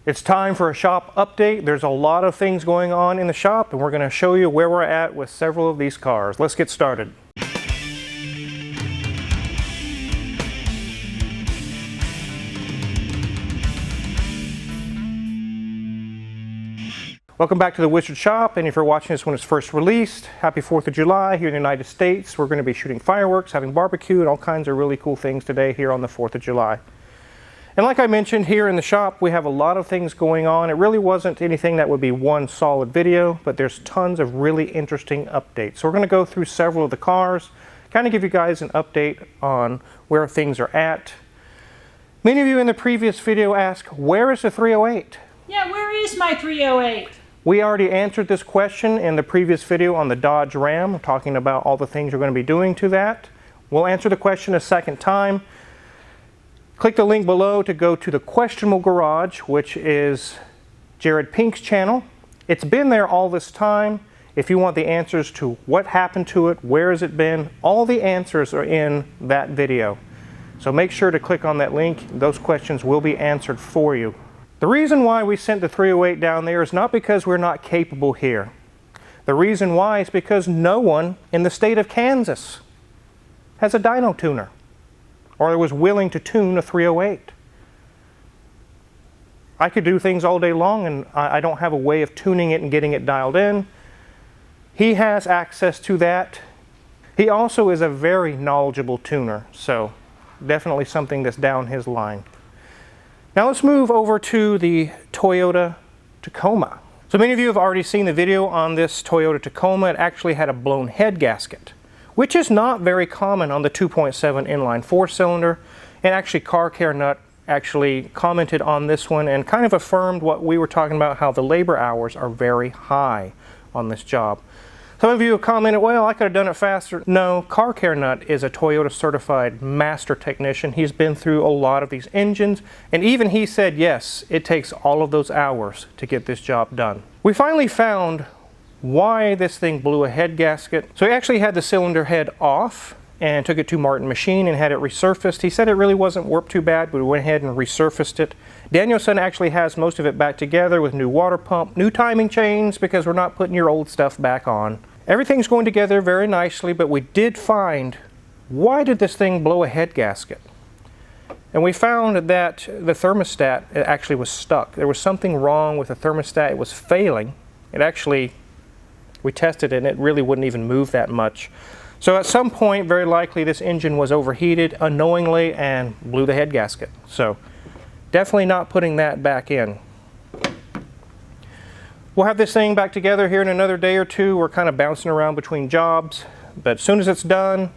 It's time for a shop update. There's a lot of things going on in the shop, and we're going to show you where we're at with several of these cars. Let's get started. Welcome back to the Wizard Shop, and if you're watching this when it's first released, happy 4th of July here in the United States. We're going to be shooting fireworks, having barbecue, and all kinds of really cool things today here on the 4th of July. And like I mentioned, here in the shop we have a lot of things going on. It really wasn't anything that would be one solid video, but there's tons of really interesting updates. So we're going to go through several of the cars, kind of give you guys an update on where things are at. Many of you in the previous video asked, where is the 308? Yeah, where is my 308? We already answered this question in the previous video on the Dodge Ram, talking about all the things we're going to be doing to that. We'll answer the question a second time. Click the link below to go to the Questionable Garage, which is Jared Pink's channel. It's been there all this time. If you want the answers to what happened to it, where has it been, all the answers are in that video. So make sure to click on that link. Those questions will be answered for you. The reason why we sent the 308 down there is not because we're not capable here. The reason why is because no one in the state of Kansas has a dyno tuner or was willing to tune a 308. I could do things all day long and I don't have a way of tuning it and getting it dialed in. He has access to that. He also is a very knowledgeable tuner, so definitely something that's down his line. Now let's move over to the Toyota Tacoma. So many of you have already seen the video on this Toyota Tacoma. It actually had a blown head gasket, which is not very common on the 2.7 inline four-cylinder. And actually Car Care Nut actually commented on this one and kind of affirmed what we were talking about, how the labor hours are very high on this job. Some of you have commented, well, I could have done it faster. No, Car Care Nut is a Toyota certified master technician. He's been through a lot of these engines, and even he said, yes, it takes all of those hours to get this job done. We finally found why this thing blew a head gasket. So he actually had the cylinder head off and took it to Martin Machine and had it resurfaced. He said it really wasn't warped too bad, but we went ahead and resurfaced it. Danielson actually has most of it back together with new water pump, new timing chains, because we're not putting your old stuff back on. Everything's going together very nicely, but we did find, why did this thing blow a head gasket? And we found that the thermostat actually was stuck. There was something wrong with the thermostat. It was failing. It actually, we tested it and it really wouldn't even move that much. So at some point, very likely this engine was overheated unknowingly and blew the head gasket. So definitely not putting that back in. We'll have this thing back together here in another day or two. We're kind of bouncing around between jobs, but as soon as it's done,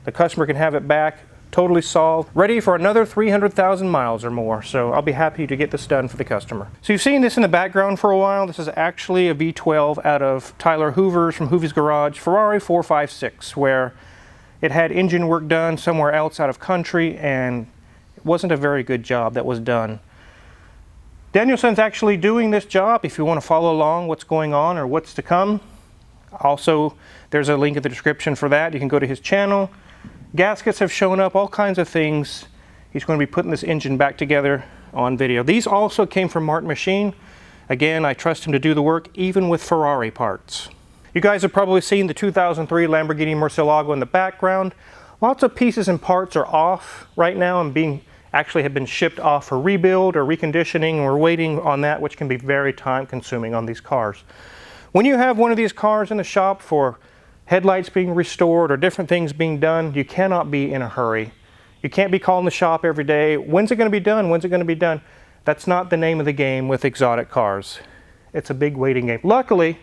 the customer can have it back, totally solved, ready for another 300,000 miles or more. So I'll be happy to get this done for the customer. So you've seen this in the background for a while. This is actually a V12 out of Tyler Hoover's from Hoovy's Garage, Ferrari 456, where it had engine work done somewhere else out of country, and it wasn't a very good job that was done. Danielson's actually doing this job. If you want to follow along what's going on or what's to come, also there's a link in the description for that. You can go to his channel. Gaskets have shown up, all kinds of things. He's going to be putting this engine back together on video. These also came from Martin Machine. Again, I trust him to do the work even with Ferrari parts. You guys have probably seen the 2003 Lamborghini Murcielago in the background. Lots of pieces and parts are off right now and actually have been shipped off for rebuild or reconditioning, and we're waiting on that, which can be very time consuming on these cars. When you have one of these cars in the shop for headlights being restored or different things being done, you cannot be in a hurry. You can't be calling the shop every day, when's it going to be done, when's it going to be done? That's not the name of the game with exotic cars. It's a big waiting game. Luckily,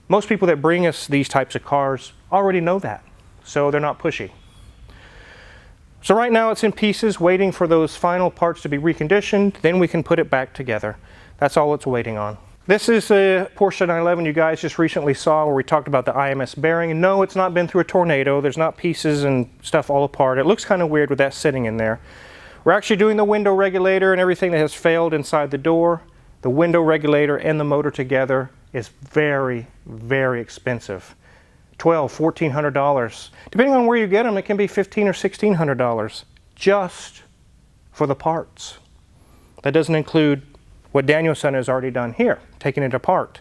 most people that bring us these types of cars already know that, so they're not pushy. So right now it's in pieces, waiting for those final parts to be reconditioned, then we can put it back together. That's all it's waiting on. This is a Porsche 911 you guys just recently saw where we talked about the IMS bearing. And no, it's not been through a tornado. There's not pieces and stuff all apart. It looks kind of weird with that sitting in there. We're actually doing the window regulator and everything that has failed inside the door. The window regulator and the motor together is very, very expensive. $1,200, $1,400. Depending on where you get them, it can be $1,500 or $1,600 just for the parts. That doesn't include what Danielson has already done here, taking it apart.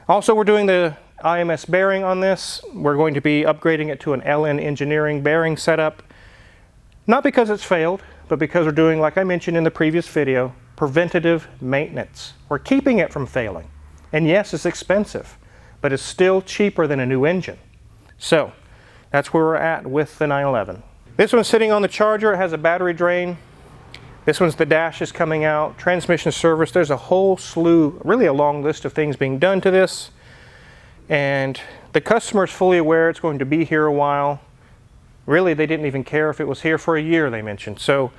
Also, we're doing the IMS bearing on this. We're going to be upgrading it to an LN Engineering bearing setup. Not because it's failed, but because we're doing, like I mentioned in the previous video, preventative maintenance. We're keeping it from failing. And yes, it's expensive, but it's still cheaper than a new engine. So that's where we're at with the 911. This one's sitting on the charger. It has a battery drain. This one's the dash is coming out, transmission service. There's a whole slew, really a long list of things being done to this. And the customer is fully aware it's going to be here a while. Really, they didn't even care if it was here for a year, they mentioned. So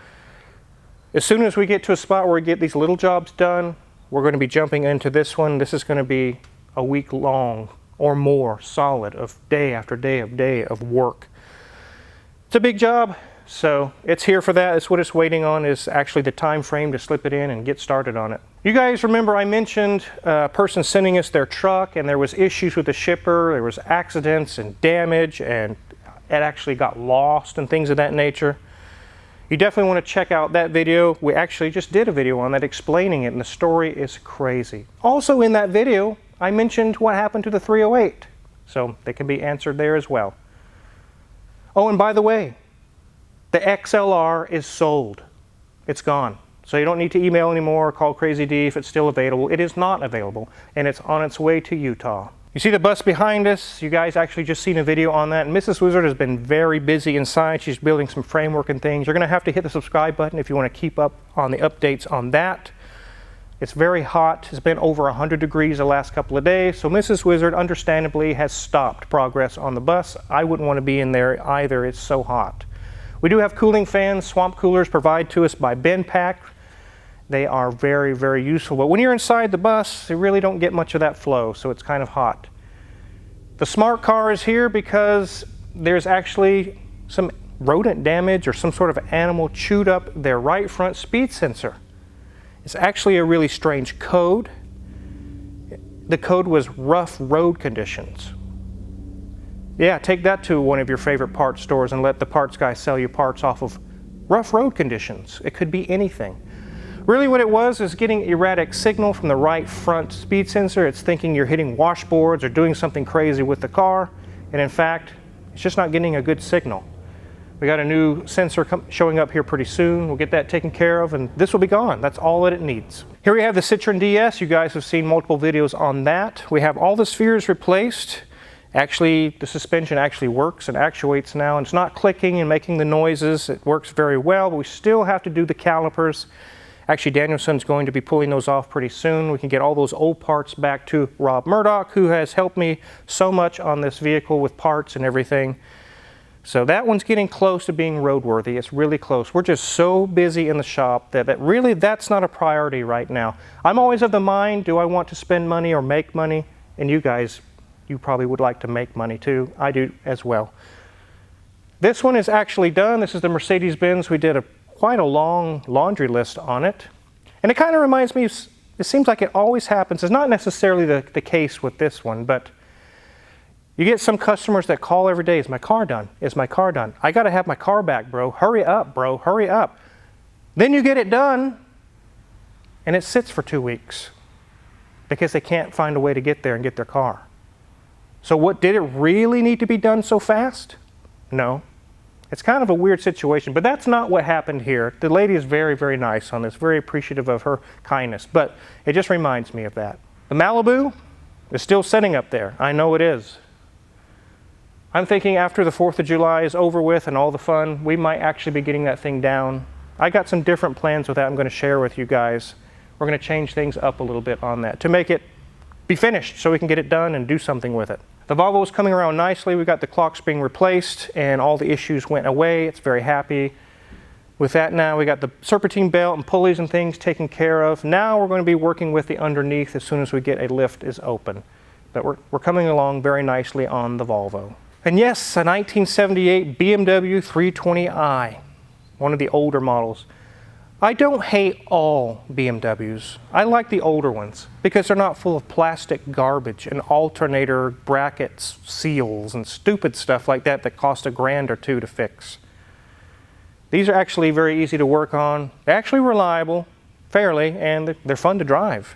as soon as we get to a spot where we get these little jobs done, we're going to be jumping into this one. This is going to be a week long or more solid of day after day of work. It's a big job, so it's here for that. It's what it's waiting on, is actually the time frame to slip it in and get started on it. You guys remember I mentioned a person sending us their truck and there was issues with the shipper, there was accidents and damage, and it actually got lost and things of that nature. You definitely want to check out that video. We actually just did a video on that explaining it, and the story is crazy. Also in that video, I mentioned what happened to the 308, so they can be answered there as well. Oh, and by the way, the XLR is sold. It's gone. So you don't need to email anymore or call Crazy D if it's still available. It is not available, and it's on its way to Utah. You see the bus behind us? You guys actually just seen a video on that. And Mrs. Wizard has been very busy inside. She's building some framework and things. You're going to have to hit the subscribe button if you want to keep up on the updates on that. It's very hot. It's been over 100 degrees the last couple of days. So Mrs. Wizard, understandably, has stopped progress on the bus. I wouldn't want to be in there either. It's so hot. We do have cooling fans, swamp coolers provided to us by BenPack. They are very, very useful. But when you're inside the bus, you really don't get much of that flow, so it's kind of hot. The smart car is here because there's actually some rodent damage or some sort of animal chewed up their right front speed sensor. It's actually a really strange code. The code was rough road conditions. Yeah, take that to one of your favorite parts stores and let the parts guy sell you parts off of rough road conditions. It could be anything. Really what it was is getting erratic signal from the right front speed sensor. It's thinking you're hitting washboards or doing something crazy with the car, and in fact, it's just not getting a good signal. We got a new sensor showing up here pretty soon. We'll get that taken care of, and this will be gone. That's all that it needs. Here we have the Citroen DS. You guys have seen multiple videos on that. We have all the spheres replaced. Actually, the suspension actually works and actuates now, and it's not clicking and making the noises. It works very well, but we still have to do the calipers. Actually, Danielson's going to be pulling those off pretty soon. We can get all those old parts back to Rob Murdoch, who has helped me so much on this vehicle with parts and everything. So that one's getting close to being roadworthy. It's really close. We're just so busy in the shop that really that's not a priority right now. I'm always of the mind, do I want to spend money or make money? And you guys, you probably would like to make money too. I do as well. This one is actually done. This is the Mercedes-Benz. We did quite a long laundry list on it. And it kind of reminds me, it seems like it always happens. It's not necessarily the case with this one, but you get some customers that call every day, is my car done? Is my car done? I got to have my car back, bro. Hurry up, bro. Hurry up. Then you get it done, and it sits for 2 weeks because they can't find a way to get there and get their car. So what, did it really need to be done so fast? No. It's kind of a weird situation, but that's not what happened here. The lady is very, very nice on this, very appreciative of her kindness, but it just reminds me of that. The Malibu is still sitting up there. I know it is. I'm thinking after the 4th of July is over with and all the fun, we might actually be getting that thing down. I got some different plans with that I'm going to share with you guys. We're going to change things up a little bit on that to make it be finished so we can get it done and do something with it. The Volvo is coming around nicely. We got the clock spring replaced and all the issues went away. It's very happy. With that now, we got the serpentine belt and pulleys and things taken care of. Now we're going to be working with the underneath as soon as we get a lift is open. But we're coming along very nicely on the Volvo. And yes, a 1978 BMW 320i, one of the older models. I don't hate all BMWs. I like the older ones because they're not full of plastic garbage and alternator brackets, seals, and stupid stuff like that that cost $1,000 or $2 to fix. These are actually very easy to work on. They're actually reliable. fairly, and they're fun to drive.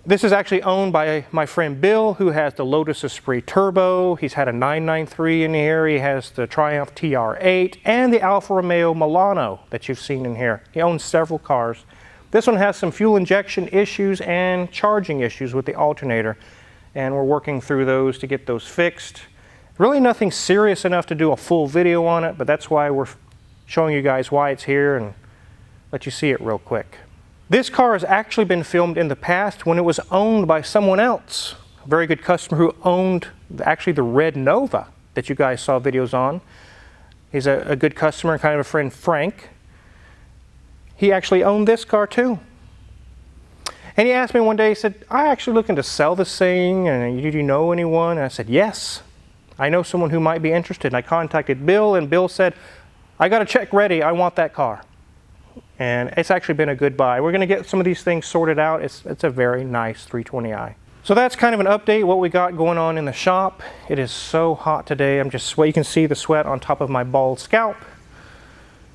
This is actually owned by my friend Bill, who has the Lotus Esprit Turbo. He's had a 993 in here. He has the Triumph TR8 and the Alfa Romeo Milano that you've seen in here. He owns several cars. This one has some fuel injection issues and charging issues with the alternator, and we're working through those to get those fixed. Really nothing serious enough to do a full video on it, but that's why we're showing you guys why it's here and let you see it real quick. This car has actually been filmed in the past when it was owned by someone else. A very good customer who owned actually the red Nova that you guys saw videos on. He's a good customer and kind of a friend, Frank. He actually owned this car too. And he asked me one day, he said, "I'm actually looking to sell this thing, and do you know anyone?" And I said, "Yes, I know someone who might be interested." And I contacted Bill, and Bill said, "I got a check ready, I want that car." And it's actually been a good buy. We're going to get some of these things sorted out. It's a very nice 320i. So that's kind of an update, what we got going on in the shop. It is so hot today. I'm just sweating. You can see the sweat on top of my bald scalp.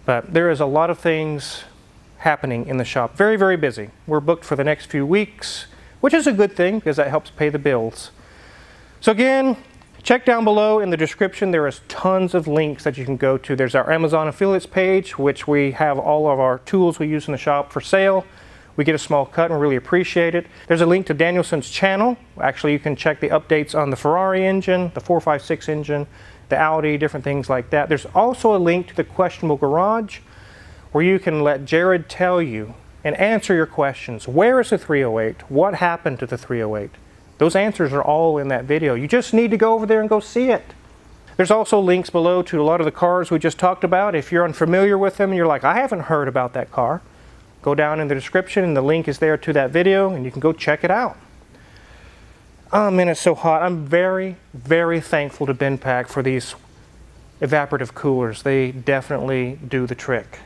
But there is a lot of things happening in the shop. Very, very busy. We're booked for the next few weeks, which is a good thing because that helps pay the bills. So again, check down below in the description. There is tons of links that you can go to. There's our Amazon affiliates page, which we have all of our tools we use in the shop for sale. We get a small cut and we really appreciate it. There's a link to Danielson's channel. Actually, you can check the updates on the Ferrari engine, the 456 engine, the Audi, different things like that. There's also a link to the Questionable Garage, where you can let Jared tell you and answer your questions. Where is the 308? What happened to the 308? Those answers are all in that video. You just need to go over there and go see it. There's also links below to a lot of the cars we just talked about. If you're unfamiliar with them and you're like, "I haven't heard about that car," go down in the description and the link is there to that video and you can go check it out. Oh man, it's so hot. I'm very, very thankful to BenPak for these evaporative coolers. They definitely do the trick.